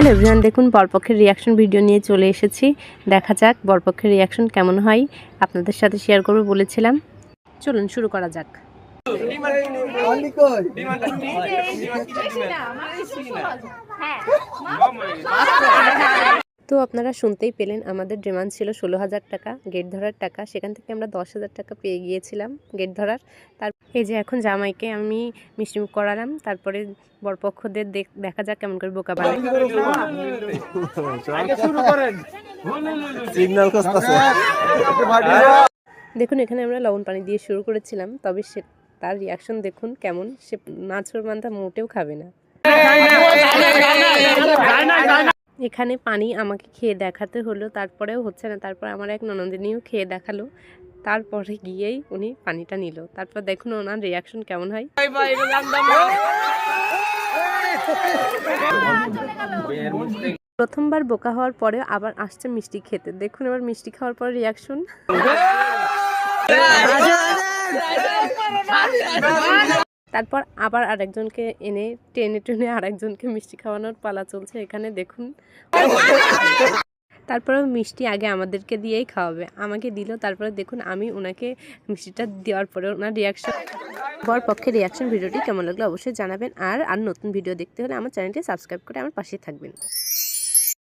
Hello everyone, দেখুন বরপক্ষের reaction video নিয়ে চলে এসেছি। দেখা যাক বরপক্ষের রিয়াকশন কেমন হয়, আপনাদের সাথে শেয়ার করব বলেছিলাম। চলুন শুরু করা যাক। তো আপনারা শুনতেই পেলেন, আমাদের ডিমান্ড ছিল 16,000 টাকা গেট ধরার টাকা। সেখান থেকে আমরা 10,000 টাকা পেয়ে গিয়েছিলাম গেট ধরার। তার এই যে এখন জামাইকে আমি মিষ্টিমুখ করালাম, তারপরে বরপক্ষদের দেখা যাক কেমন করে বোকা বানায়। দেখুন এখানে আমরা লবণ পানি দিয়ে শুরু করেছিলাম, তবে সে তার রিয়াকশন দেখুন কেমন। সে নাচুর মান্তা মোটেও খাবে না। এখানে পানি আমাকে খেয়ে দেখাতে হলো, তারপরেও হচ্ছে না। তারপর আমার এক ননদিনীও খেয়ে দেখালো, তারপরে গিয়েই উনি পানিটা নিল। তারপর দেখুন ওনার রিয়াকশন কেমন হয়। প্রথমবার বোকা হওয়ার পরে আবার আসছে মিষ্টি খেতে। দেখুন এবার মিষ্টি খাওয়ার পর রিয়াকশন। তারপর আবার আরেকজনকে এনে টেনে টেনে আরেকজনকে মিষ্টি খাওয়ানোর পালা চলছে এখানে দেখুন। তারপরে মিষ্টি আগে আমাদেরকে দিয়েই খাওয়াবে, আমাকে দিল। তারপরে দেখুন আমি ওনাকে মিষ্টিটা দেওয়ার পরে ওনার রিয়াকশন। বরপক্ষের রিয়াকশন ভিডিওটি কেমন লাগলো অবশ্যই জানাবেন। আর নতুন ভিডিও দেখতে হলে আমার চ্যানেলটি সাবস্ক্রাইব করে আমার পাশে থাকবেন।